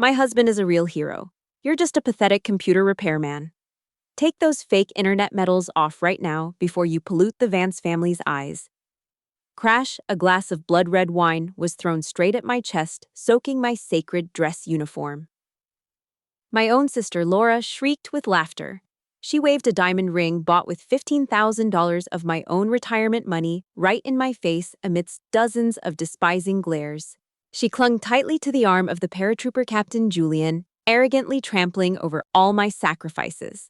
My husband is a real hero. You're just a pathetic computer repairman. Take those fake internet medals off right now before you pollute the Vance family's eyes. Crash, a glass of blood-red wine was thrown straight at my chest, soaking my sacred dress uniform. My own sister Laura shrieked with laughter. She waved a diamond ring bought with $15,000 of my own retirement money right in my face amidst dozens of despising glares. She clung tightly to the arm of the paratrooper Captain Julian, arrogantly trampling over all my sacrifices.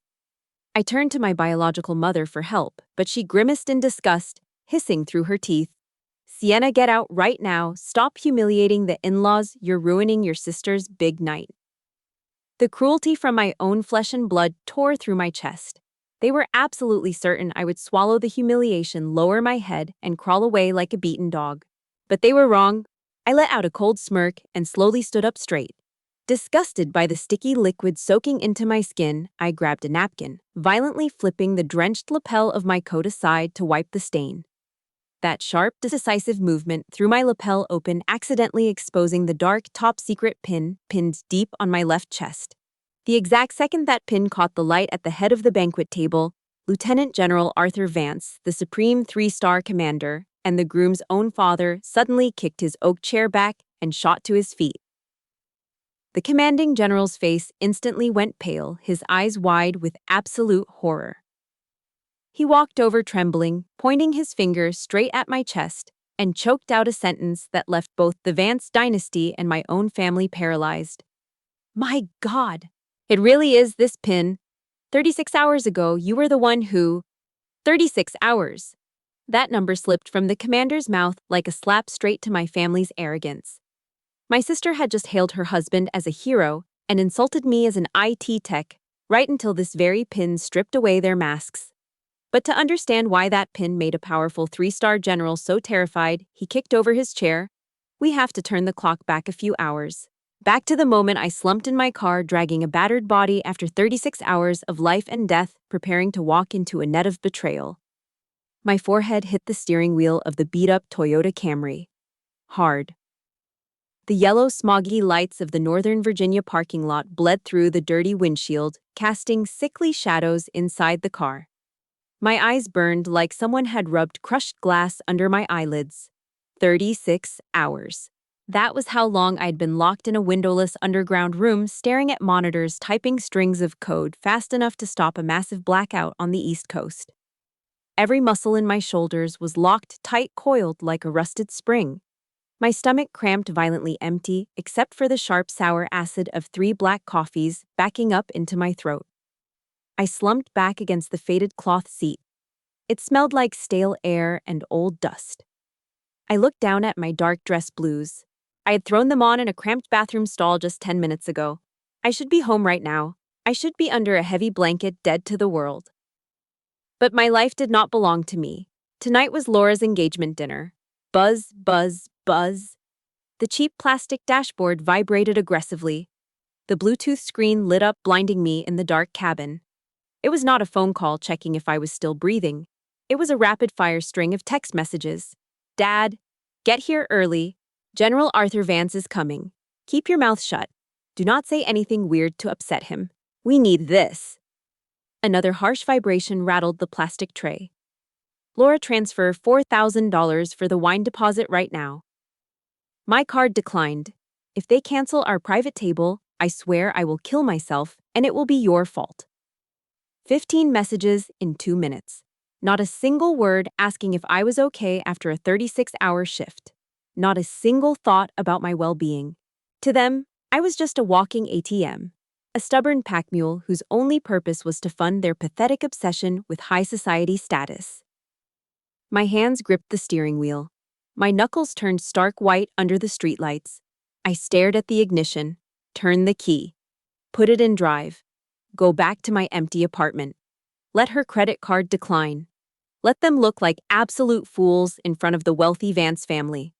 I turned to my biological mother for help, but she grimaced in disgust, hissing through her teeth. Sienna, get out right now. Stop humiliating the in-laws. You're ruining your sister's big night. The cruelty from my own flesh and blood tore through my chest. They were absolutely certain I would swallow the humiliation, lower my head, and crawl away like a beaten dog. But they were wrong. I let out a cold smirk and slowly stood up straight. Disgusted by the sticky liquid soaking into my skin, I grabbed a napkin, violently flipping the drenched lapel of my coat aside to wipe the stain. That sharp, decisive movement threw my lapel open, accidentally exposing the dark, top-secret pin pinned deep on my left chest. The exact second that pin caught the light at the head of the banquet table, Lieutenant General Arthur Vance, the Supreme Three-Star Commander, and the groom's own father, suddenly kicked his oak chair back and shot to his feet. The commanding general's face instantly went pale, his eyes wide with absolute horror. He walked over trembling, pointing his finger straight at my chest, and choked out a sentence that left both the Vance dynasty and my own family paralyzed. My God! It really is this pin. 36 hours ago, you were the one who… 36 hours! That number slipped from the commander's mouth like a slap straight to my family's arrogance. My sister had just hailed her husband as a hero and insulted me as an IT tech, right until this very pin stripped away their masks. But to understand why that pin made a powerful three-star general so terrified, he kicked over his chair. We have to turn the clock back a few hours. Back to the moment I slumped in my car, dragging a battered body after 36 hours of life and death, preparing to walk into a net of betrayal. My forehead hit the steering wheel of the beat-up Toyota Camry. Hard. The yellow, smoggy lights of the Northern Virginia parking lot bled through the dirty windshield, casting sickly shadows inside the car. My eyes burned like someone had rubbed crushed glass under my eyelids. 36 hours. That was how long I'd been locked in a windowless underground room, staring at monitors, typing strings of code fast enough to stop a massive blackout on the East Coast. Every muscle in my shoulders was locked tight, coiled like a rusted spring. My stomach cramped, violently empty, except for the sharp, sour acid of 3 black coffees backing up into my throat. I slumped back against the faded cloth seat. It smelled like stale air and old dust. I looked down at my dark dress blues. I had thrown them on in a cramped bathroom stall just 10 minutes ago. I should be home right now. I should be under a heavy blanket, dead to the world. But my life did not belong to me. Tonight was Laura's engagement dinner. Buzz, buzz, buzz. The cheap plastic dashboard vibrated aggressively. The Bluetooth screen lit up, blinding me in the dark cabin. It was not a phone call checking if I was still breathing. It was a rapid-fire string of text messages. Dad, get here early. General Arthur Vance is coming. Keep your mouth shut. Do not say anything weird to upset him. We need this. Another harsh vibration rattled the plastic tray. Laura, transfer $4,000 for the wine deposit right now. My card declined. If they cancel our private table, I swear I will kill myself, and it will be your fault. 15 messages in 2 minutes. Not a single word asking if I was okay after a 36-hour shift. Not a single thought about my well-being. To them, I was just a walking ATM. A stubborn pack mule whose only purpose was to fund their pathetic obsession with high society status. My hands gripped the steering wheel. My knuckles turned stark white under the streetlights. I stared at the ignition, turned the key, put it in drive. Go back to my empty apartment. Let her credit card decline. Let them look like absolute fools in front of the wealthy Vance family.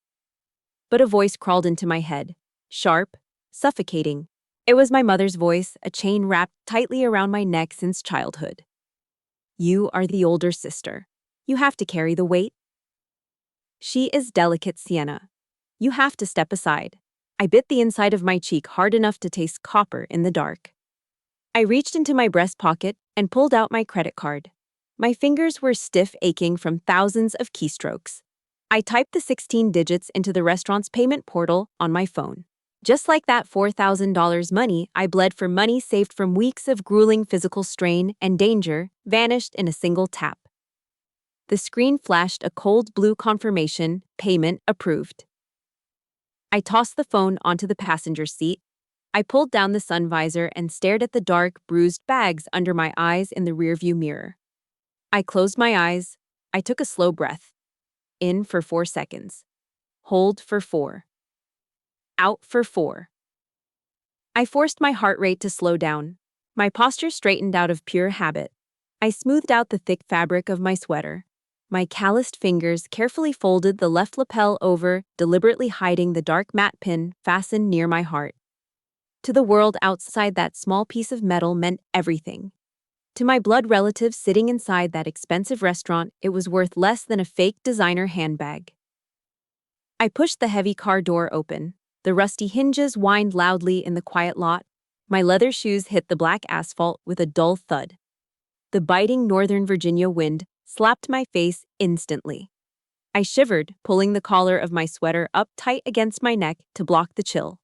But a voice crawled into my head, sharp, suffocating. It was my mother's voice, a chain wrapped tightly around my neck since childhood. You are the older sister. You have to carry the weight. She is delicate, Sienna. You have to step aside. I bit the inside of my cheek hard enough to taste copper in the dark. I reached into my breast pocket and pulled out my credit card. My fingers were stiff, aching from thousands of keystrokes. I typed the 16 digits into the restaurant's payment portal on my phone. Just like that $4,000 money I bled for, money saved from weeks of grueling physical strain and danger, vanished in a single tap. The screen flashed a cold blue confirmation: payment approved. I tossed the phone onto the passenger seat. I pulled down the sun visor and stared at the dark, bruised bags under my eyes in the rearview mirror. I closed my eyes. I took a slow breath. In for 4 seconds. Hold for 4. Out for 4. I forced my heart rate to slow down. My posture straightened out of pure habit. I smoothed out the thick fabric of my sweater. My calloused fingers carefully folded the left lapel over, deliberately hiding the dark matte pin fastened near my heart. To the world outside, that small piece of metal meant everything. To my blood relatives sitting inside that expensive restaurant, it was worth less than a fake designer handbag. I pushed the heavy car door open. The rusty hinges whined loudly in the quiet lot. My leather shoes hit the black asphalt with a dull thud. The biting Northern Virginia wind slapped my face instantly. I shivered, pulling the collar of my sweater up tight against my neck to block the chill.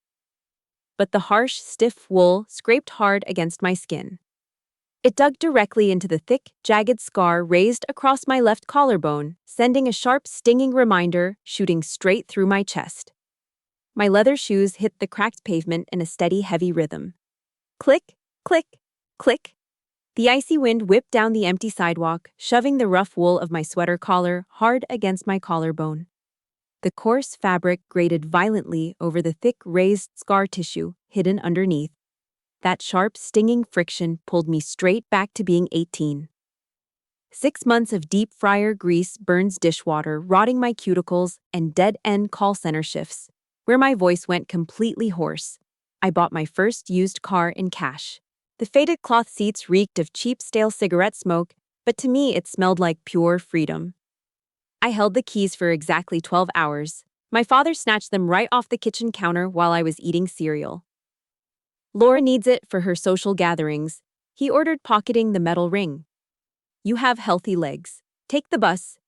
But the harsh, stiff wool scraped hard against my skin. It dug directly into the thick, jagged scar raised across my left collarbone, sending a sharp, stinging reminder shooting straight through my chest. My leather shoes hit the cracked pavement in a steady, heavy rhythm. Click, click, click. The icy wind whipped down the empty sidewalk, shoving the rough wool of my sweater collar hard against my collarbone. The coarse fabric grated violently over the thick, raised scar tissue hidden underneath. That sharp, stinging friction pulled me straight back to being 18. 6 months of deep fryer grease, Burns dishwater, rotting my cuticles, and dead-end call center shifts, where my voice went completely hoarse. I bought my first used car in cash. The faded cloth seats reeked of cheap, stale cigarette smoke, but to me it smelled like pure freedom. I held the keys for exactly 12 hours. My father snatched them right off the kitchen counter while I was eating cereal. Laura needs it for her social gatherings, he ordered, pocketing the metal ring. You have healthy legs. Take the bus.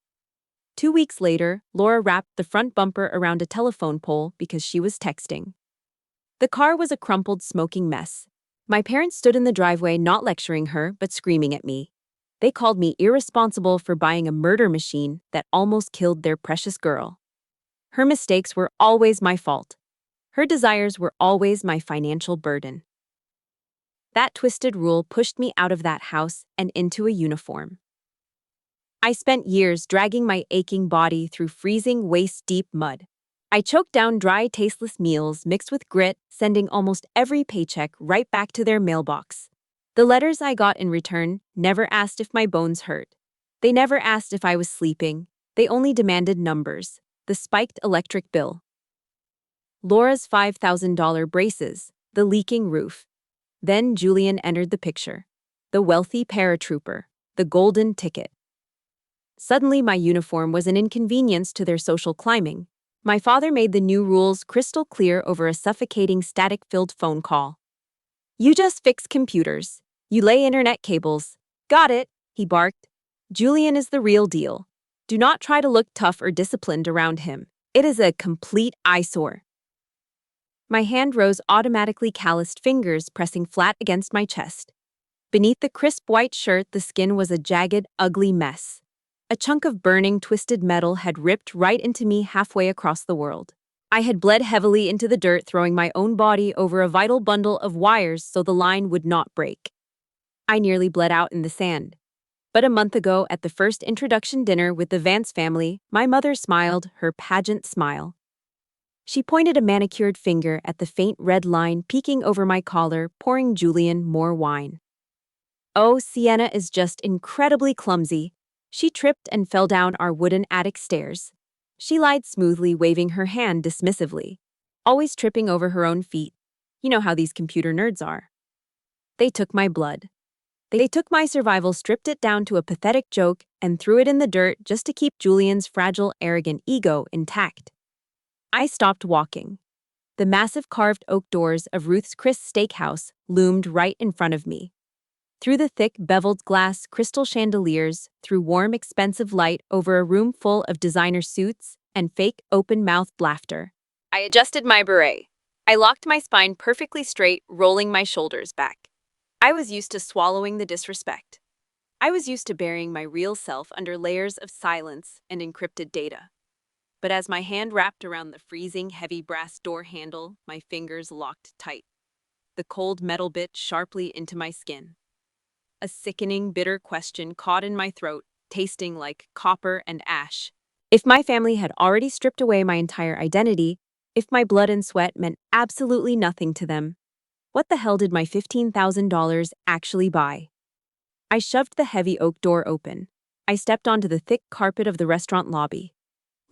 2 weeks later, Laura wrapped the front bumper around a telephone pole because she was texting. The car was a crumpled, smoking mess. My parents stood in the driveway, not lecturing her, but screaming at me. They called me irresponsible for buying a murder machine that almost killed their precious girl. Her mistakes were always my fault. Her desires were always my financial burden. That twisted rule pushed me out of that house and into a uniform. I spent years dragging my aching body through freezing, waist-deep mud. I choked down dry, tasteless meals mixed with grit, sending almost every paycheck right back to their mailbox. The letters I got in return never asked if my bones hurt. They never asked if I was sleeping. They only demanded numbers, the spiked electric bill, Laura's $5,000 braces, the leaking roof. Then Julian entered the picture. The wealthy paratrooper, the golden ticket. Suddenly my uniform was an inconvenience to their social climbing. My father made the new rules crystal clear over a suffocating, static-filled phone call. You just fix computers. You lay internet cables. Got it, he barked. Julian is the real deal. Do not try to look tough or disciplined around him. It is a complete eyesore. My hand rose, automatically, calloused fingers pressing flat against my chest. Beneath the crisp white shirt, the skin was a jagged, ugly mess. A chunk of burning, twisted metal had ripped right into me halfway across the world. I had bled heavily into the dirt, throwing my own body over a vital bundle of wires so the line would not break. I nearly bled out in the sand. But a month ago, at the first introduction dinner with the Vance family, my mother smiled, her pageant smile. She pointed a manicured finger at the faint red line peeking over my collar, pouring Julian more wine. Oh, Sienna is just incredibly clumsy. She tripped and fell down our wooden attic stairs. She lied smoothly, waving her hand dismissively, always tripping over her own feet. You know how these computer nerds are. They took my blood. They took my survival, stripped it down to a pathetic joke, and threw it in the dirt just to keep Julian's fragile, arrogant ego intact. I stopped walking. The massive carved oak doors of Ruth's Chris Steakhouse loomed right in front of me. Through the thick, beveled glass crystal chandeliers, through warm, expensive light over a room full of designer suits and fake, open-mouthed laughter. I adjusted my beret. I locked my spine perfectly straight, rolling my shoulders back. I was used to swallowing the disrespect. I was used to burying my real self under layers of silence and encrypted data. But as my hand wrapped around the freezing, heavy brass door handle, my fingers locked tight. The cold metal bit sharply into my skin. A sickening, bitter question caught in my throat, tasting like copper and ash. If my family had already stripped away my entire identity, if my blood and sweat meant absolutely nothing to them, what the hell did my $15,000 actually buy? I shoved the heavy oak door open. I stepped onto the thick carpet of the restaurant lobby.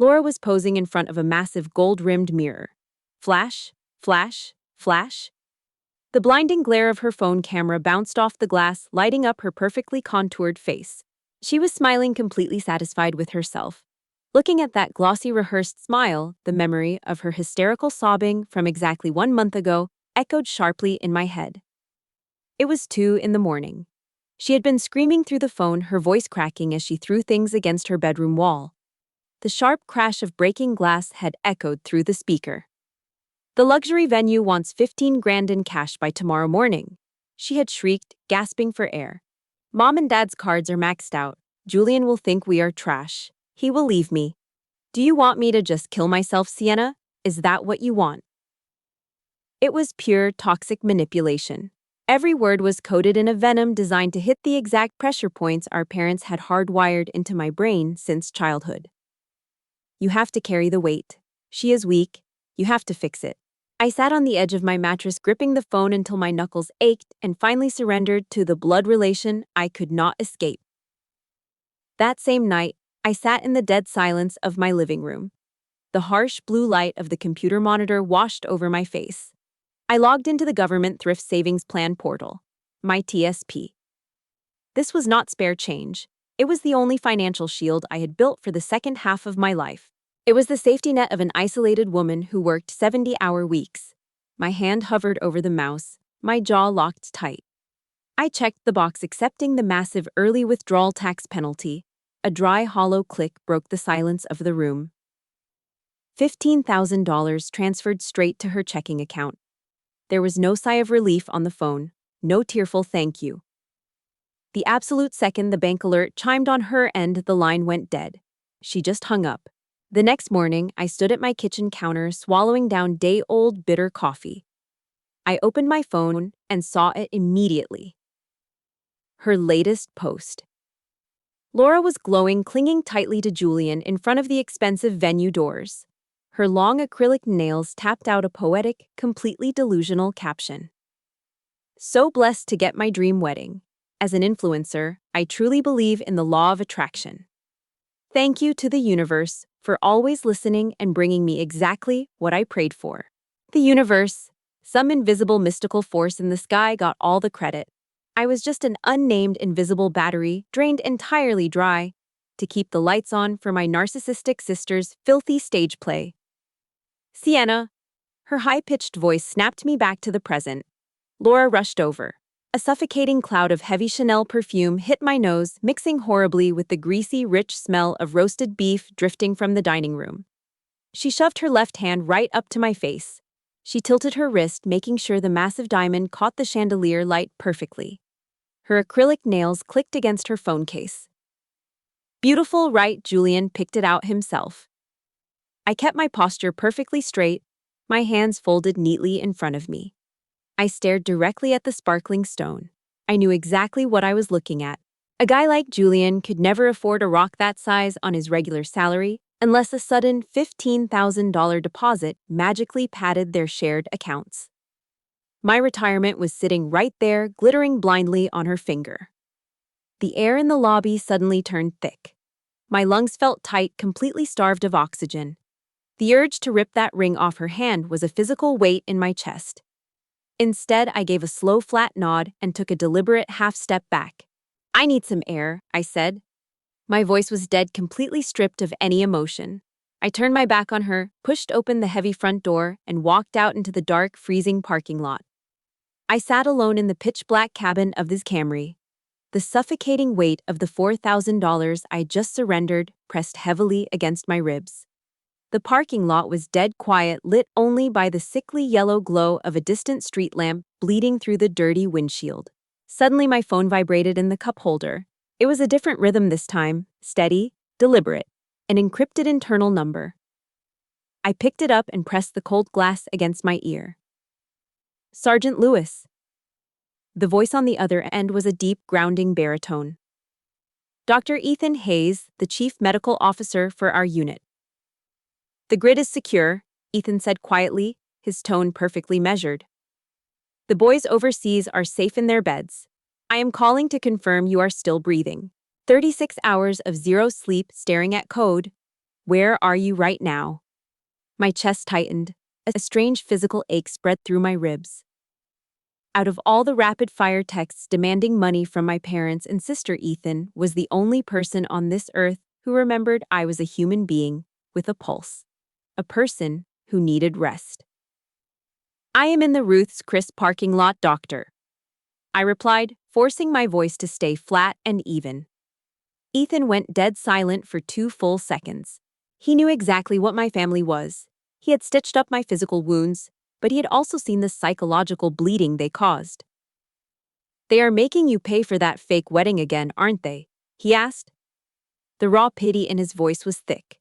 Laura was posing in front of a massive gold-rimmed mirror. Flash, flash, flash. The blinding glare of her phone camera bounced off the glass, lighting up her perfectly contoured face. She was smiling, completely satisfied with herself. Looking at that glossy, rehearsed smile, the memory of her hysterical sobbing from exactly 1 month ago echoed sharply in my head. It was 2 a.m. She had been screaming through the phone, her voice cracking as she threw things against her bedroom wall. The sharp crash of breaking glass had echoed through the speaker. The luxury venue wants 15 grand in cash by tomorrow morning, she had shrieked, gasping for air. Mom and Dad's cards are maxed out. Julian will think we are trash. He will leave me. Do you want me to just kill myself, Sienna? Is that what you want? It was pure toxic manipulation. Every word was coated in a venom designed to hit the exact pressure points our parents had hardwired into my brain since childhood. You have to carry the weight. She is weak. You have to fix it. I sat on the edge of my mattress, gripping the phone until my knuckles ached, and finally surrendered to the blood relation I could not escape. That same night, I sat in the dead silence of my living room. The harsh blue light of the computer monitor washed over my face. I logged into the Government Thrift Savings Plan portal, my TSP. This was not spare change. It was the only financial shield I had built for the second half of my life. It was the safety net of an isolated woman who worked 70-hour weeks. My hand hovered over the mouse, my jaw locked tight. I checked the box accepting the massive early withdrawal tax penalty. A dry, hollow click broke the silence of the room. $15,000 transferred straight to her checking account. There was no sigh of relief on the phone, no tearful thank you. The absolute second the bank alert chimed on her end, the line went dead. She just hung up. The next morning, I stood at my kitchen counter, swallowing down day-old bitter coffee. I opened my phone and saw it immediately. Her latest post. Laura was glowing, clinging tightly to Julian in front of the expensive venue doors. Her long acrylic nails tapped out a poetic, completely delusional caption. So blessed to get my dream wedding. As an influencer, I truly believe in the law of attraction. Thank you to the universe for always listening and bringing me exactly what I prayed for. The universe, some invisible mystical force in the sky, got all the credit. I was just an unnamed invisible battery, drained entirely dry, to keep the lights on for my narcissistic sister's filthy stage play. Sienna. Her high-pitched voice snapped me back to the present. Laura rushed over. A suffocating cloud of heavy Chanel perfume hit my nose, mixing horribly with the greasy, rich smell of roasted beef drifting from the dining room. She shoved her left hand right up to my face. She tilted her wrist, making sure the massive diamond caught the chandelier light perfectly. Her acrylic nails clicked against her phone case. Beautiful, right? Julian picked it out himself. I kept my posture perfectly straight, my hands folded neatly in front of me. I stared directly at the sparkling stone. I knew exactly what I was looking at. A guy like Julian could never afford a rock that size on his regular salary unless a sudden $15,000 deposit magically padded their shared accounts. My retirement was sitting right there, glittering blindly on her finger. The air in the lobby suddenly turned thick. My lungs felt tight, completely starved of oxygen. The urge to rip that ring off her hand was a physical weight in my chest. Instead, I gave a slow, flat nod and took a deliberate half-step back. I need some air, I said. My voice was dead, completely stripped of any emotion. I turned my back on her, pushed open the heavy front door, and walked out into the dark, freezing parking lot. I sat alone in the pitch-black cabin of this Camry. The suffocating weight of the $4,000 I just surrendered pressed heavily against my ribs. The parking lot was dead quiet, lit only by the sickly yellow glow of a distant street lamp bleeding through the dirty windshield. Suddenly my phone vibrated in the cup holder. It was a different rhythm this time, steady, deliberate, an encrypted internal number. I picked it up and pressed the cold glass against my ear. Sergeant Lewis. The voice on the other end was a deep, grounding baritone. Dr. Ethan Hayes, the chief medical officer for our unit. The grid is secure, Ethan said quietly, his tone perfectly measured. The boys overseas are safe in their beds. I am calling to confirm you are still breathing. 36 hours of zero sleep staring at code. Where are you right now? My chest tightened. A strange physical ache spread through my ribs. Out of all the rapid-fire texts demanding money from my parents and sister, Ethan was the only person on this earth who remembered I was a human being with a pulse. A person who needed rest. I am in the Ruth's Chris parking lot, doctor. I replied, forcing my voice to stay flat and even. Ethan went dead silent for 2 full seconds. He knew exactly what my family was. He had stitched up my physical wounds, but he had also seen the psychological bleeding they caused. They are making you pay for that fake wedding again, aren't they? He asked. The raw pity in his voice was thick.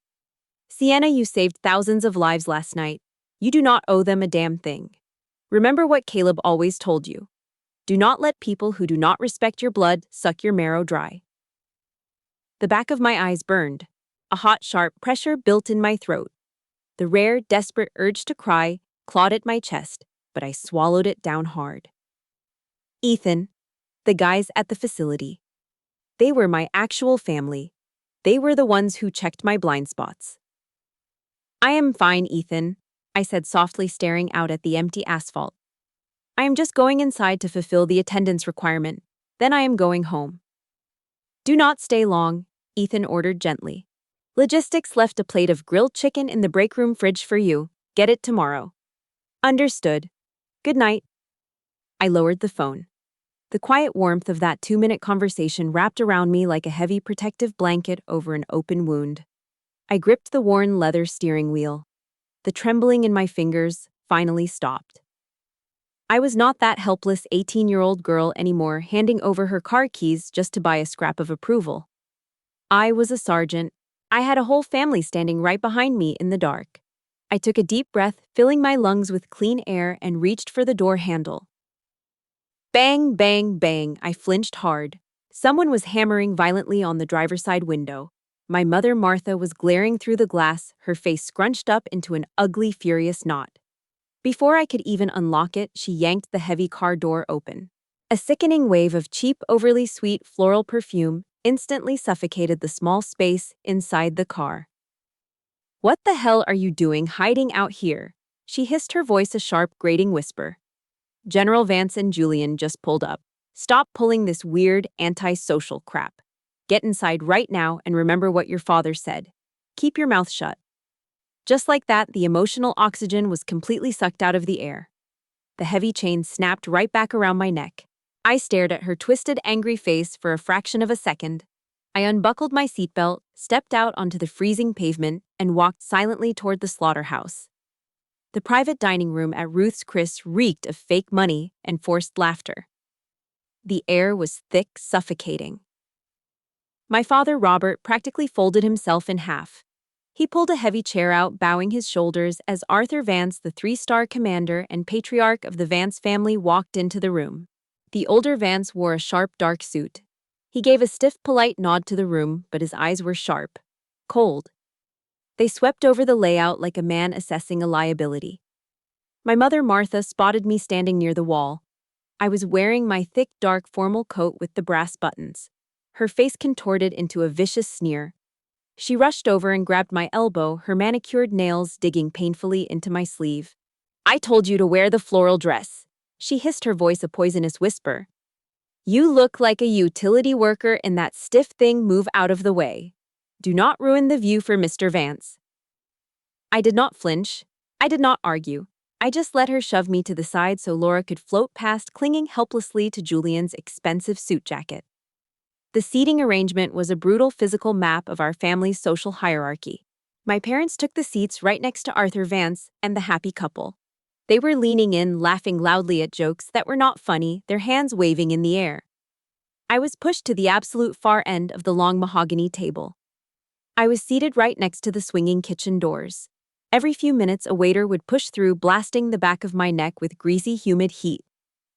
Sienna, you saved thousands of lives last night. You do not owe them a damn thing. Remember what Caleb always told you. Do not let people who do not respect your blood suck your marrow dry. The back of my eyes burned. A hot, sharp pressure built in my throat. The rare, desperate urge to cry clawed at my chest, but I swallowed it down hard. Ethan, the guys at the facility. They were my actual family. They were the ones who checked my blind spots. I am fine, Ethan, I said softly, staring out at the empty asphalt. I am just going inside to fulfill the attendance requirement. Then I am going home. Do not stay long, Ethan ordered gently. Logistics left a plate of grilled chicken in the break room fridge for you. Get it tomorrow. Understood. Good night. I lowered the phone. The quiet warmth of that 2-minute conversation wrapped around me like a heavy protective blanket over an open wound. I gripped the worn leather steering wheel. The trembling in my fingers finally stopped. I was not that helpless 18-year-old girl anymore, handing over her car keys just to buy a scrap of approval. I was a sergeant. I had a whole family standing right behind me in the dark. I took a deep breath, filling my lungs with clean air, and reached for the door handle. Bang, bang, bang, I flinched hard. Someone was hammering violently on the driver's side window. My mother, Martha, was glaring through the glass, her face scrunched up into an ugly, furious knot. Before I could even unlock it, she yanked the heavy car door open. A sickening wave of cheap, overly sweet floral perfume instantly suffocated the small space inside the car. What the hell are you doing hiding out here? She hissed, her voice a sharp, grating whisper. General Vance and Julian just pulled up. Stop pulling this weird, antisocial crap. Get inside right now and remember what your father said. Keep your mouth shut. Just like that, the emotional oxygen was completely sucked out of the air. The heavy chain snapped right back around my neck. I stared at her twisted, angry face for a fraction of a second. I unbuckled my seatbelt, stepped out onto the freezing pavement, and walked silently toward the slaughterhouse. The private dining room at Ruth's Chris reeked of fake money and forced laughter. The air was thick, suffocating. My father, Robert, practically folded himself in half. He pulled a heavy chair out, bowing his shoulders as Arthur Vance, the 3-star commander and patriarch of the Vance family, walked into the room. The older Vance wore a sharp, dark suit. He gave a stiff, polite nod to the room, but his eyes were sharp, cold. They swept over the layout like a man assessing a liability. My mother, Martha, spotted me standing near the wall. I was wearing my thick, dark formal coat with the brass buttons. Her face contorted into a vicious sneer. She rushed over and grabbed my elbow, her manicured nails digging painfully into my sleeve. I told you to wear the floral dress. She hissed, her voice a poisonous whisper. You look like a utility worker in that stiff thing. Move out of the way. Do not ruin the view for Mr. Vance. I did not flinch. I did not argue. I just let her shove me to the side so Laura could float past, clinging helplessly to Julian's expensive suit jacket. The seating arrangement was a brutal physical map of our family's social hierarchy. My parents took the seats right next to Arthur Vance and the happy couple. They were leaning in, laughing loudly at jokes that were not funny, their hands waving in the air. I was pushed to the absolute far end of the long mahogany table. I was seated right next to the swinging kitchen doors. Every few minutes, a waiter would push through, blasting the back of my neck with greasy, humid heat.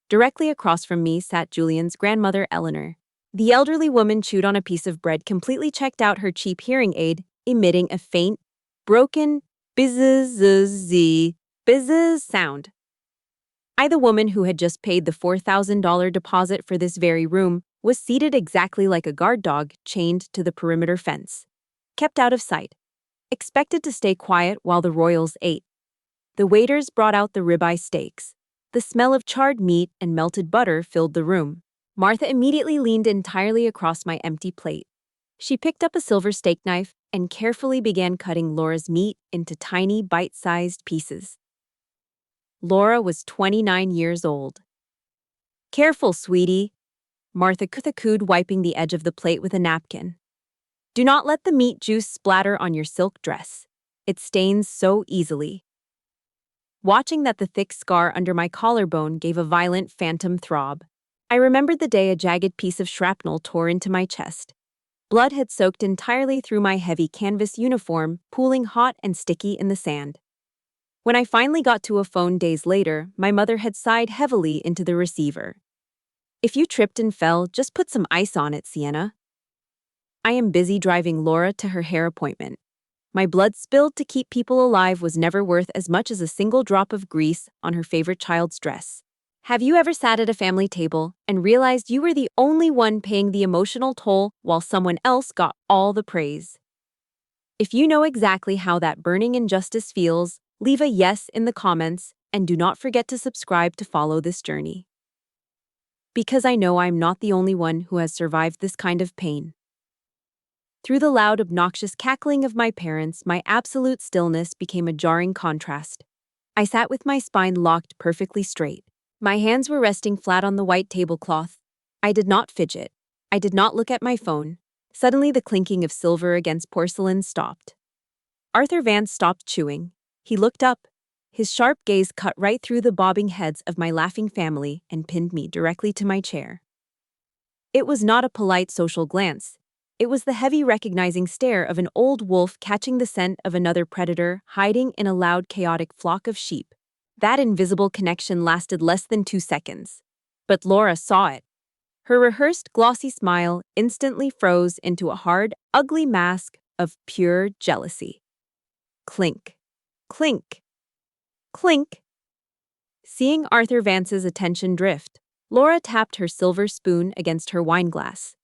Directly across from me sat Julian's grandmother, Eleanor. The elderly woman chewed on a piece of bread, completely checked out her cheap hearing aid, emitting a faint, broken bzzz sound. I, the woman who had just paid the $4,000 deposit for this very room, was seated exactly like a guard dog chained to the perimeter fence. Kept out of sight. Expected to stay quiet while the royals ate. The waiters brought out the ribeye steaks. The smell of charred meat and melted butter filled the room. Martha immediately leaned entirely across my empty plate. She picked up a silver steak knife and carefully began cutting Laura's meat into tiny, bite-sized pieces. Laura was 29 years old. "Careful, sweetie," Martha cooed, wiping the edge of the plate with a napkin. "Do not let the meat juice splatter on your silk dress. It stains so easily." Watching that, the thick scar under my collarbone gave a violent phantom throb. I remembered the day a jagged piece of shrapnel tore into my chest. Blood had soaked entirely through my heavy canvas uniform, pooling hot and sticky in the sand. When I finally got to a phone days later, my mother had sighed heavily into the receiver. "If you tripped and fell, just put some ice on it, Sienna." I am busy driving Laura to her hair appointment. My blood spilled to keep people alive was never worth as much as a single drop of grease on her favorite child's dress. Have you ever sat at a family table and realized you were the only one paying the emotional toll while someone else got all the praise? If you know exactly how that burning injustice feels, leave a yes in the comments and do not forget to subscribe to follow this journey. Because I know I'm not the only one who has survived this kind of pain. Through the loud, obnoxious cackling of my parents, my absolute stillness became a jarring contrast. I sat with my spine locked perfectly straight. My hands were resting flat on the white tablecloth. I did not fidget. I did not look at my phone. Suddenly, the clinking of silver against porcelain stopped. Arthur Vance stopped chewing. He looked up. His sharp gaze cut right through the bobbing heads of my laughing family and pinned me directly to my chair. It was not a polite social glance. It was the heavy, recognizing stare of an old wolf catching the scent of another predator hiding in a loud, chaotic flock of sheep. That invisible connection lasted less than 2 seconds. But Laura saw it. Her rehearsed, glossy smile instantly froze into a hard, ugly mask of pure jealousy. Clink. Clink. Clink. Seeing Arthur Vance's attention drift, Laura tapped her silver spoon against her wineglass.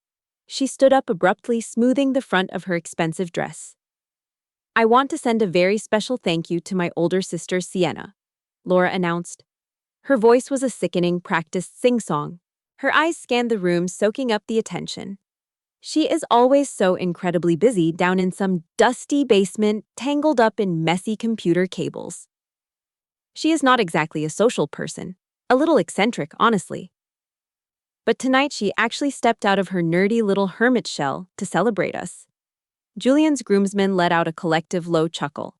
She stood up abruptly, smoothing the front of her expensive dress. "I want to send a very special thank you to my older sister, Sienna," Laura announced. Her voice was a sickening, practiced sing-song. Her eyes scanned the room, soaking up the attention. "She is always so incredibly busy down in some dusty basement, tangled up in messy computer cables. She is not exactly a social person, a little eccentric, honestly. But tonight she actually stepped out of her nerdy little hermit shell to celebrate us." Julian's groomsmen let out a collective low chuckle.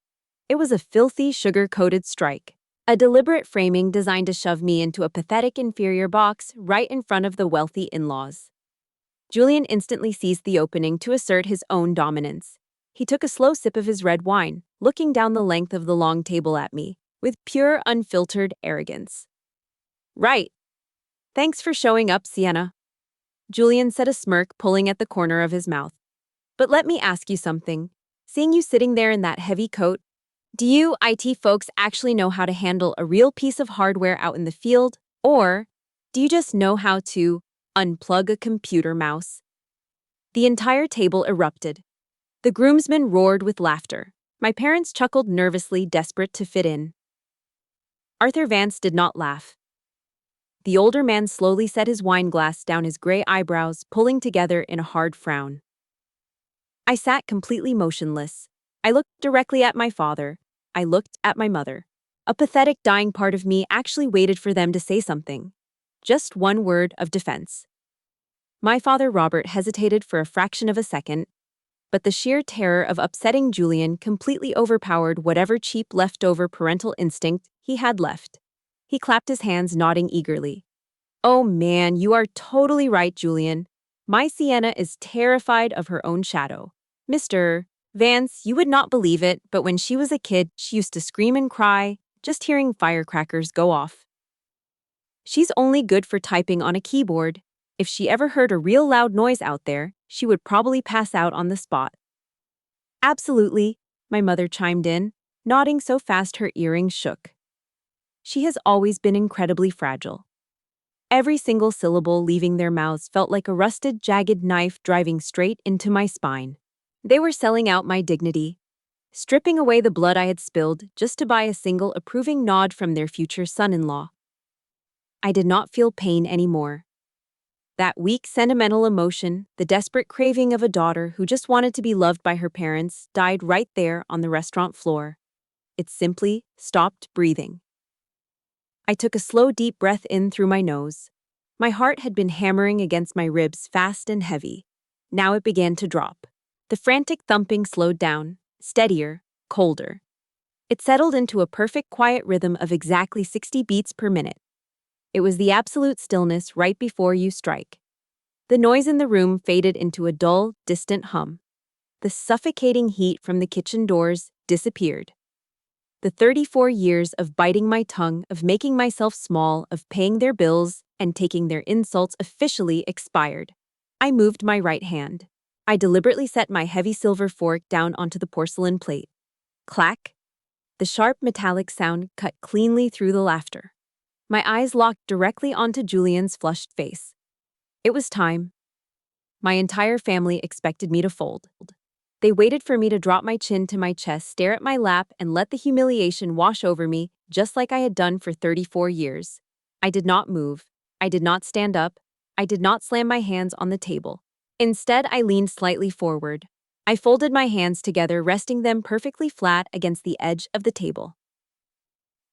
It was a filthy, sugar-coated strike. A deliberate framing designed to shove me into a pathetic inferior box right in front of the wealthy in-laws. Julian instantly seized the opening to assert his own dominance. He took a slow sip of his red wine, looking down the length of the long table at me, with pure, unfiltered arrogance. "Right. Thanks for showing up, Sienna," Julian said, a smirk pulling at the corner of his mouth. "But let me ask you something. Seeing you sitting there in that heavy coat, do you IT folks actually know how to handle a real piece of hardware out in the field? Or do you just know how to unplug a computer mouse?" The entire table erupted. The groomsmen roared with laughter. My parents chuckled nervously, desperate to fit in. Arthur Vance did not laugh. The older man slowly set his wineglass down, his gray eyebrows pulling together in a hard frown. I sat completely motionless. I looked directly at my father, I looked at my mother. A pathetic dying part of me actually waited for them to say something. Just one word of defense. My father Robert hesitated for a fraction of a second, but the sheer terror of upsetting Julian completely overpowered whatever cheap leftover parental instinct he had left. He clapped his hands, nodding eagerly. Oh man, you are totally right, Julian. My Sienna is terrified of her own shadow. Mr. Vance, you would not believe it, but when she was a kid, she used to scream and cry, just hearing firecrackers go off. She's only good for typing on a keyboard. If she ever heard a real loud noise out there, she would probably pass out on the spot. Absolutely, my mother chimed in, nodding so fast her earrings shook. She has always been incredibly fragile. Every single syllable leaving their mouths felt like a rusted, jagged knife driving straight into my spine. They were selling out my dignity, stripping away the blood I had spilled just to buy a single approving nod from their future son-in-law. I did not feel pain anymore. That weak, sentimental emotion, the desperate craving of a daughter who just wanted to be loved by her parents, died right there on the restaurant floor. It simply stopped breathing. I took a slow, deep breath in through my nose. My heart had been hammering against my ribs fast and heavy. Now it began to drop. The frantic thumping slowed down, steadier, colder. It settled into a perfect quiet rhythm of exactly 60 beats per minute. It was the absolute stillness right before you strike. The noise in the room faded into a dull, distant hum. The suffocating heat from the kitchen doors disappeared. The 34 years of biting my tongue, of making myself small, of paying their bills and taking their insults officially expired. I moved my right hand. I deliberately set my heavy silver fork down onto the porcelain plate. Clack! The sharp metallic sound cut cleanly through the laughter. My eyes locked directly onto Julian's flushed face. It was time. My entire family expected me to fold. They waited for me to drop my chin to my chest, stare at my lap, and let the humiliation wash over me, just like I had done for 34 years. I did not move. I did not stand up. I did not slam my hands on the table. Instead, I leaned slightly forward. I folded my hands together, resting them perfectly flat against the edge of the table.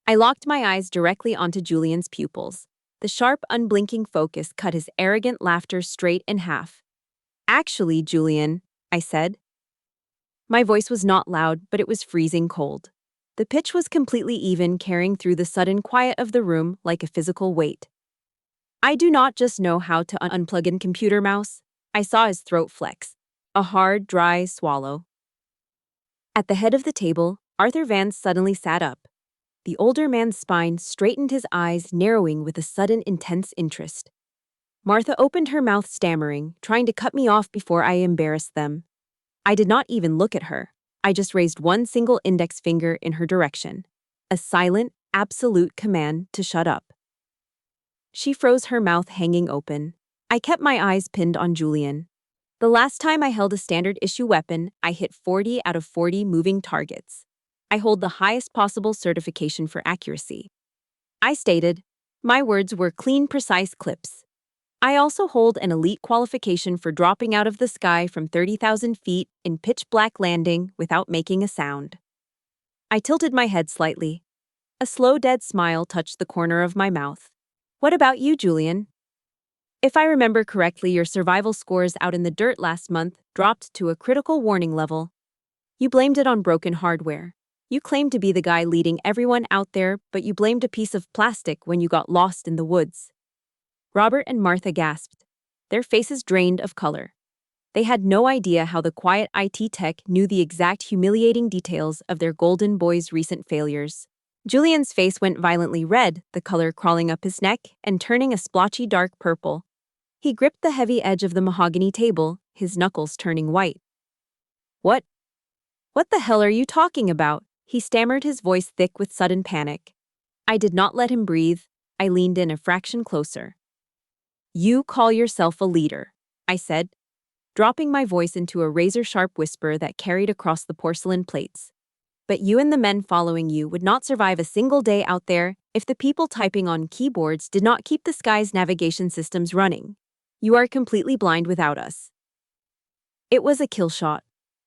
I locked my eyes directly onto Julian's pupils. The sharp, unblinking focus cut his arrogant laughter straight in half. Actually, Julian, I said. My voice was not loud, but it was freezing cold. The pitch was completely even, carrying through the sudden quiet of the room like a physical weight. I do not just know how to unplug a computer mouse. I saw his throat flex. A hard, dry swallow. At the head of the table, Arthur Vance suddenly sat up. The older man's spine straightened, his eyes narrowing with a sudden intense interest. Martha opened her mouth, stammering, trying to cut me off before I embarrassed them. I did not even look at her. I just raised one single index finger in her direction. A silent, absolute command to shut up. She froze, her mouth hanging open. I kept my eyes pinned on Julian. The last time I held a standard issue weapon, I hit 40 out of 40 moving targets. I hold the highest possible certification for accuracy. I stated, my words were clean, precise clips. I also hold an elite qualification for dropping out of the sky from 30,000 feet in pitch-black landing without making a sound. I tilted my head slightly. A slow, dead smile touched the corner of my mouth. What about you, Julian? If I remember correctly, your survival scores out in the dirt last month dropped to a critical warning level. You blamed it on broken hardware. You claimed to be the guy leading everyone out there, but you blamed a piece of plastic when you got lost in the woods. Robert and Martha gasped. Their faces drained of color. They had no idea how the quiet IT tech knew the exact humiliating details of their golden boy's recent failures. Julian's face went violently red, the color crawling up his neck and turning a splotchy dark purple. He gripped the heavy edge of the mahogany table, his knuckles turning white. What the hell are you talking about? He stammered, his voice thick with sudden panic. I did not let him breathe. I leaned in a fraction closer. You call yourself a leader, I said, dropping my voice into a razor-sharp whisper that carried across the porcelain plates. But you and the men following you would not survive a single day out there if the people typing on keyboards did not keep the sky's navigation systems running. You are completely blind without us. It was a kill shot.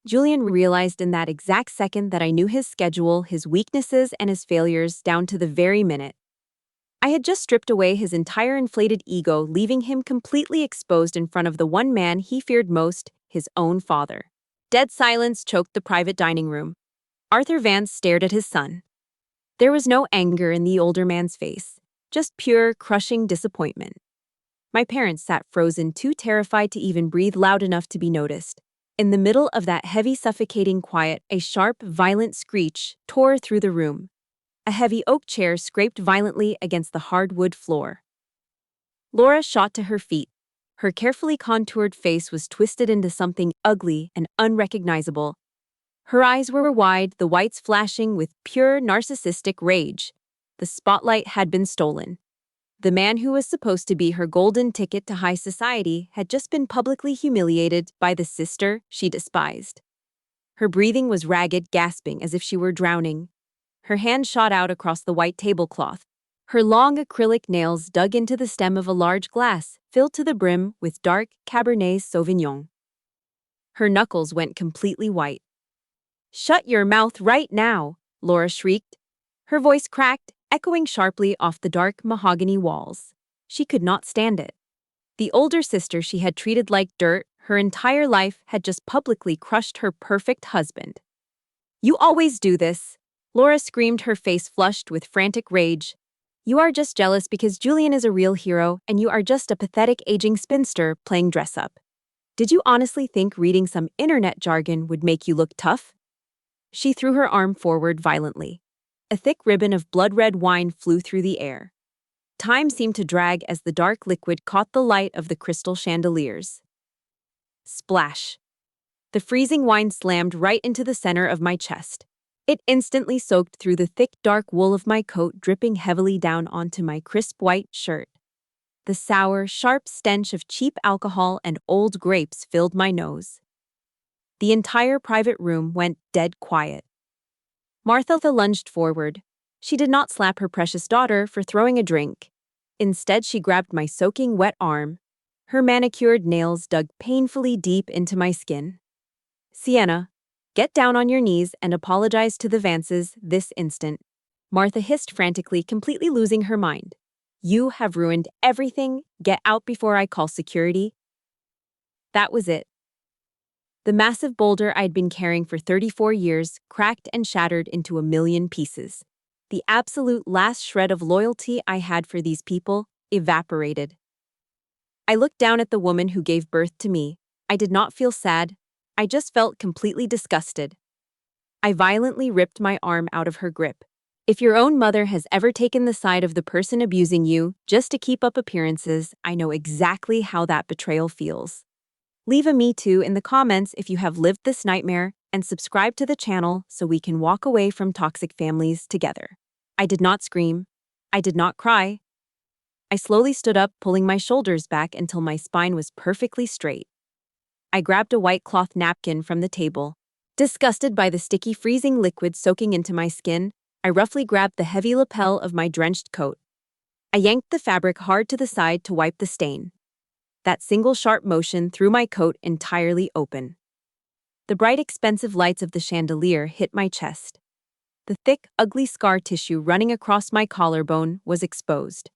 Julian realized in that exact second that I knew his schedule, his weaknesses, and his failures down to the very minute. I had just stripped away his entire inflated ego, leaving him completely exposed in front of the one man he feared most, his own father. Dead silence choked the private dining room. Arthur Vance stared at his son. There was no anger in the older man's face, just pure, crushing disappointment. My parents sat frozen, too terrified to even breathe loud enough to be noticed. In the middle of that heavy, suffocating quiet, a sharp, violent screech tore through the room. A heavy oak chair scraped violently against the hardwood floor. Laura shot to her feet. Her carefully contoured face was twisted into something ugly and unrecognizable. Her eyes were wide, the whites flashing with pure narcissistic rage. The spotlight had been stolen. The man who was supposed to be her golden ticket to high society had just been publicly humiliated by the sister she despised. Her breathing was ragged, gasping as if she were drowning. Her hand shot out across the white tablecloth. Her long acrylic nails dug into the stem of a large glass, filled to the brim with dark Cabernet Sauvignon. Her knuckles went completely white. "Shut your mouth right now," Laura shrieked. Her voice cracked, echoing sharply off the dark mahogany walls. She could not stand it. The older sister she had treated like dirt her entire life had just publicly crushed her perfect husband. "You always do this," Laura screamed, her face flushed with frantic rage. "You are just jealous because Julian is a real hero and you are just a pathetic aging spinster playing dress-up. Did you honestly think reading some internet jargon would make you look tough?" She threw her arm forward violently. A thick ribbon of blood-red wine flew through the air. Time seemed to drag as the dark liquid caught the light of the crystal chandeliers. Splash! The freezing wine slammed right into the center of my chest. It instantly soaked through the thick, dark wool of my coat, dripping heavily down onto my crisp white shirt. The sour, sharp stench of cheap alcohol and old grapes filled my nose. The entire private room went dead quiet. Martha lunged forward. She did not slap her precious daughter for throwing a drink. Instead, she grabbed my soaking wet arm. Her manicured nails dug painfully deep into my skin. "Sienna, get down on your knees and apologize to the Vances this instant," Martha hissed frantically, completely losing her mind. "You have ruined everything. Get out before I call security." That was it. The massive boulder I'd been carrying for 34 years cracked and shattered into a million pieces. The absolute last shred of loyalty I had for these people evaporated. I looked down at the woman who gave birth to me. I did not feel sad. I just felt completely disgusted. I violently ripped my arm out of her grip. If your own mother has ever taken the side of the person abusing you just to keep up appearances, I know exactly how that betrayal feels. Leave a me too in the comments if you have lived this nightmare, and subscribe to the channel so we can walk away from toxic families together. I did not scream. I did not cry. I slowly stood up, pulling my shoulders back until my spine was perfectly straight. I grabbed a white cloth napkin from the table. Disgusted by the sticky, freezing liquid soaking into my skin, I roughly grabbed the heavy lapel of my drenched coat. I yanked the fabric hard to the side to wipe the stain. That single sharp motion threw my coat entirely open. The bright, expensive lights of the chandelier hit my chest. The thick, ugly scar tissue running across my collarbone was exposed.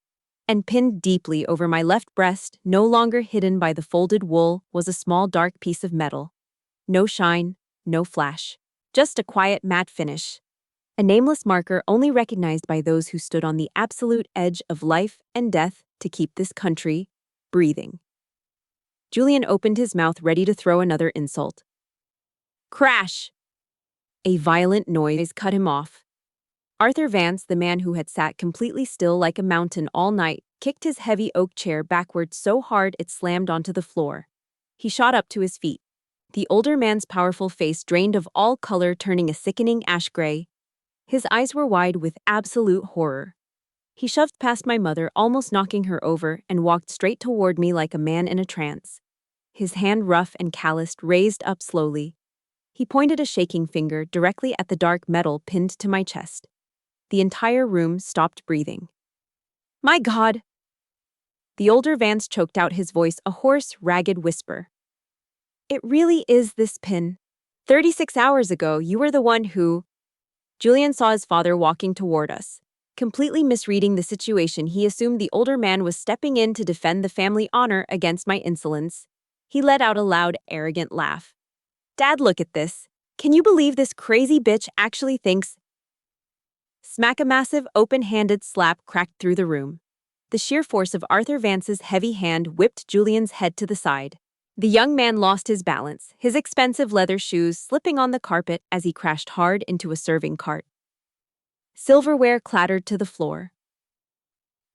And pinned deeply over my left breast, no longer hidden by the folded wool, was a small dark piece of metal. No shine, no flash. Just a quiet matte finish. A nameless marker only recognized by those who stood on the absolute edge of life and death to keep this country breathing. Julian opened his mouth, ready to throw another insult. Crash! A violent noise cut him off. Arthur Vance, the man who had sat completely still like a mountain all night, kicked his heavy oak chair backward so hard it slammed onto the floor. He shot up to his feet. The older man's powerful face drained of all color, turning a sickening ash gray. His eyes were wide with absolute horror. He shoved past my mother, almost knocking her over, and walked straight toward me like a man in a trance. His hand, rough and calloused, raised up slowly. He pointed a shaking finger directly at the dark metal pinned to my chest. The entire room stopped breathing. "My God!" The older Vance choked out his voice, a hoarse, ragged whisper. "It really is this pin." 36 hours ago, you were the one who. Julian saw his father walking toward us. Completely misreading the situation, he assumed the older man was stepping in to defend the family honor against my insolence. He let out a loud, arrogant laugh. Dad, look at this. Can you believe this crazy bitch actually thinks? Smack! A massive, open-handed slap cracked through the room. The sheer force of Arthur Vance's heavy hand whipped Julian's head to the side. The young man lost his balance, his expensive leather shoes slipping on the carpet as he crashed hard into a serving cart. Silverware clattered to the floor.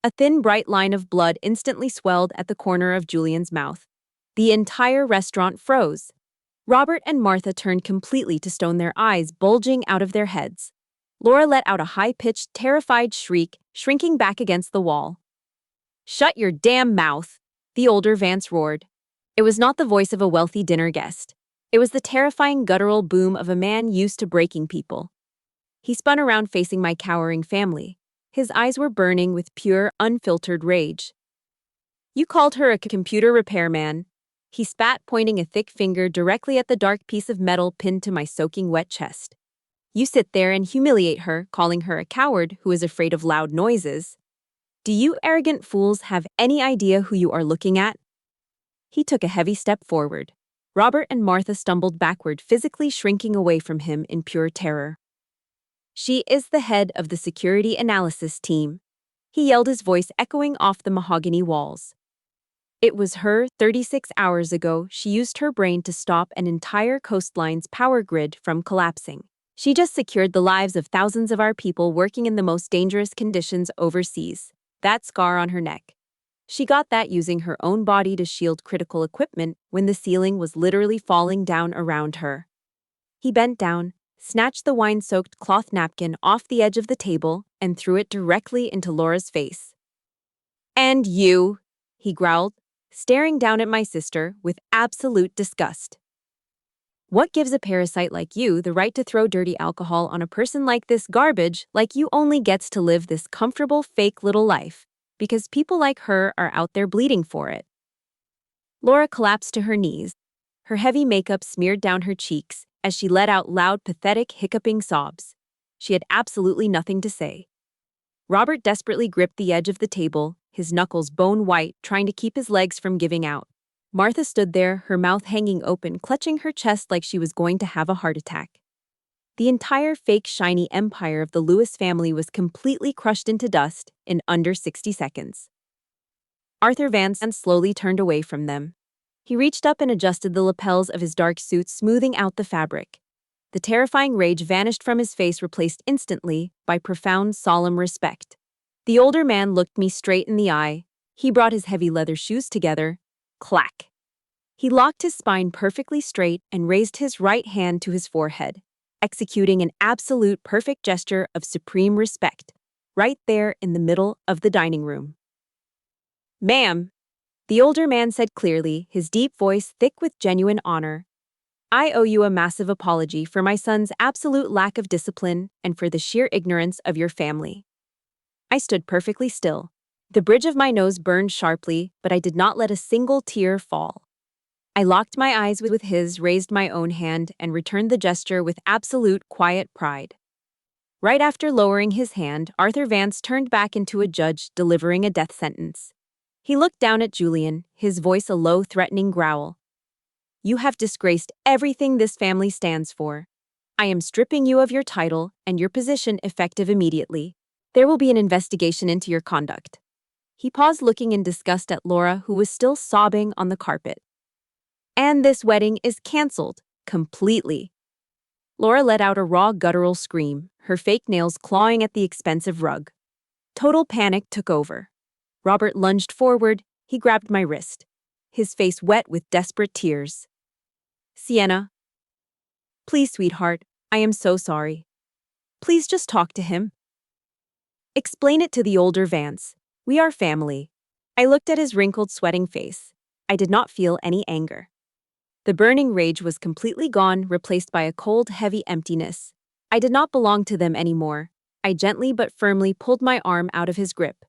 A thin, bright line of blood instantly swelled at the corner of Julian's mouth. The entire restaurant froze. Robert and Martha turned completely to stone, their eyes bulging out of their heads. Laura let out a high-pitched, terrified shriek, shrinking back against the wall. "Shut your damn mouth!" the older Vance roared. It was not the voice of a wealthy dinner guest. It was the terrifying guttural boom of a man used to breaking people. He spun around facing my cowering family. His eyes were burning with pure, unfiltered rage. "You called her a computer repairman," he spat, pointing a thick finger directly at the dark piece of metal pinned to my soaking wet chest. "You sit there and humiliate her, calling her a coward who is afraid of loud noises. Do you arrogant fools have any idea who you are looking at?" He took a heavy step forward. Robert and Martha stumbled backward, physically shrinking away from him in pure terror. "She is the head of the security analysis team," he yelled, his voice echoing off the mahogany walls. "It was her 36 hours ago. She used her brain to stop an entire coastline's power grid from collapsing. She just secured the lives of thousands of our people working in the most dangerous conditions overseas. That scar on her neck. She got that using her own body to shield critical equipment when the ceiling was literally falling down around her." He bent down, snatched the wine-soaked cloth napkin off the edge of the table, and threw it directly into Laura's face. "And you," he growled, staring down at my sister with absolute disgust. "What gives a parasite like you the right to throw dirty alcohol on a person like this garbage, like you only gets to live this comfortable fake little life? Because people like her are out there bleeding for it." Laura collapsed to her knees, her heavy makeup smeared down her cheeks as she let out loud, pathetic, hiccuping sobs. She had absolutely nothing to say. Robert desperately gripped the edge of the table, his knuckles bone white, trying to keep his legs from giving out. Martha stood there, her mouth hanging open, clutching her chest like she was going to have a heart attack. The entire fake shiny empire of the Lewis family was completely crushed into dust in under 60 seconds. Arthur Vance slowly turned away from them. He reached up and adjusted the lapels of his dark suit, smoothing out the fabric. The terrifying rage vanished from his face, replaced instantly by profound, solemn respect. The older man looked me straight in the eye. He brought his heavy leather shoes together. Clack! He locked his spine perfectly straight and raised his right hand to his forehead, executing an absolute perfect gesture of supreme respect, right there in the middle of the dining room. "Ma'am," the older man said clearly, his deep voice thick with genuine honor, "I owe you a massive apology for my son's absolute lack of discipline and for the sheer ignorance of your family." I stood perfectly still. The bridge of my nose burned sharply, but I did not let a single tear fall. I locked my eyes with his, raised my own hand, and returned the gesture with absolute quiet pride. Right after lowering his hand, Arthur Vance turned back into a judge delivering a death sentence. He looked down at Julian, his voice a low, threatening growl. "You have disgraced everything this family stands for. I am stripping you of your title and your position effective immediately. There will be an investigation into your conduct." He paused, looking in disgust at Laura, who was still sobbing on the carpet. "And this wedding is cancelled, completely." Laura let out a raw, guttural scream, her fake nails clawing at the expensive rug. Total panic took over. Robert lunged forward. He grabbed my wrist, his face wet with desperate tears. "Sienna. Please, sweetheart, I am so sorry. Please just talk to him. Explain it to the older Vance. We are family." I looked at his wrinkled, sweating face. I did not feel any anger. The burning rage was completely gone, replaced by a cold, heavy emptiness. I did not belong to them anymore. I gently but firmly pulled my arm out of his grip.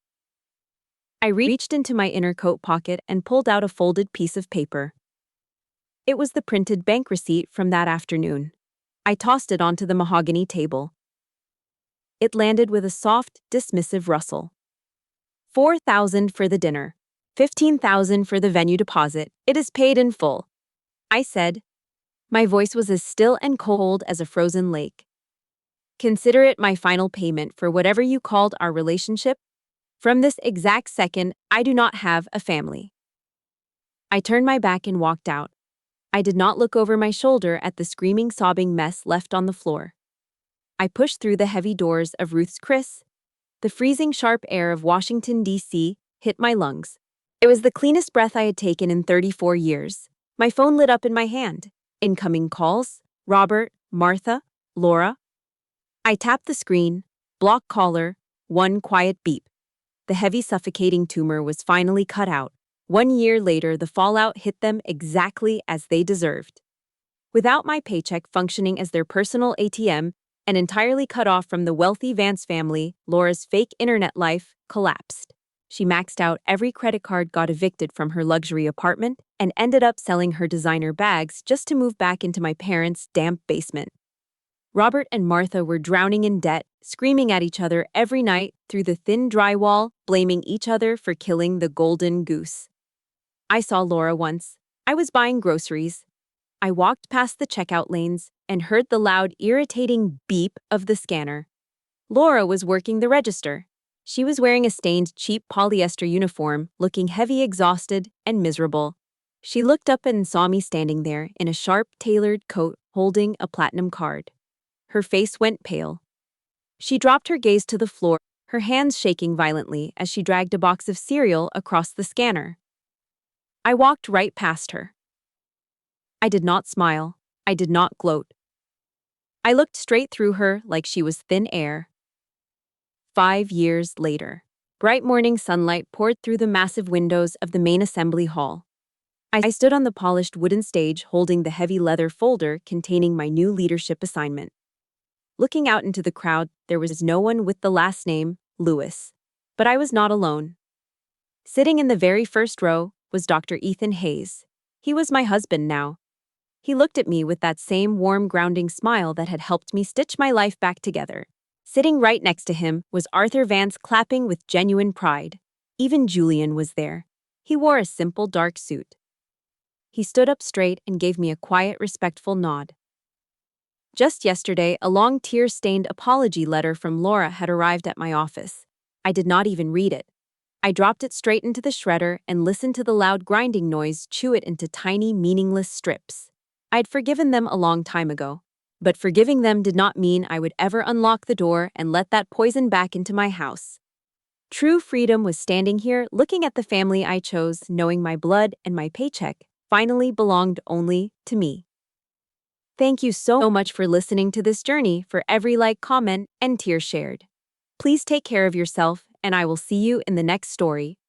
I reached into my inner coat pocket and pulled out a folded piece of paper. It was the printed bank receipt from that afternoon. I tossed it onto the mahogany table. It landed with a soft, dismissive rustle. 4,000 for the dinner. 15,000 for the venue deposit. It is paid in full, I said. My voice was as still and cold as a frozen lake. Consider it my final payment for whatever you called our relationship. From this exact second, I do not have a family. I turned my back and walked out. I did not look over my shoulder at the screaming, sobbing mess left on the floor. I pushed through the heavy doors of Ruth's Chris. The freezing, sharp air of Washington, D.C. hit my lungs. It was the cleanest breath I had taken in 34 years. My phone lit up in my hand. Incoming calls. Robert, Martha, Laura. I tapped the screen. Block caller. One quiet beep. The heavy, suffocating tumor was finally cut out. 1 year later, the fallout hit them exactly as they deserved. Without my paycheck functioning as their personal ATM and entirely cut off from the wealthy Vance family, Laura's fake internet life collapsed. She maxed out every credit card, got evicted from her luxury apartment, and ended up selling her designer bags just to move back into my parents' damp basement. Robert and Martha were drowning in debt, screaming at each other every night through the thin drywall, blaming each other for killing the golden goose. I saw Laura once. I was buying groceries. I walked past the checkout lanes and heard the loud, irritating beep of the scanner. Laura was working the register. She was wearing a stained, cheap polyester uniform, looking heavy, exhausted, and miserable. She looked up and saw me standing there in a sharp, tailored coat holding a platinum card. Her face went pale. She dropped her gaze to the floor, her hands shaking violently as she dragged a box of cereal across the scanner. I walked right past her. I did not smile. I did not gloat. I looked straight through her like she was thin air. 5 years later, bright morning sunlight poured through the massive windows of the main assembly hall. I stood on the polished wooden stage holding the heavy leather folder containing my new leadership assignment. Looking out into the crowd, there was no one with the last name, Lewis. But I was not alone. Sitting in the very first row was Dr. Ethan Hayes. He was my husband now. He looked at me with that same warm, grounding smile that had helped me stitch my life back together. Sitting right next to him was Arthur Vance, clapping with genuine pride. Even Julian was there. He wore a simple dark suit. He stood up straight and gave me a quiet, respectful nod. Just yesterday, a long tear-stained apology letter from Laura had arrived at my office. I did not even read it. I dropped it straight into the shredder and listened to the loud grinding noise chew it into tiny, meaningless strips. I'd forgiven them a long time ago. But forgiving them did not mean I would ever unlock the door and let that poison back into my house. True freedom was standing here, looking at the family I chose, knowing my blood and my paycheck finally belonged only to me. Thank you so much for listening to this journey, for every like, comment, and tear shared. Please take care of yourself, and I will see you in the next story.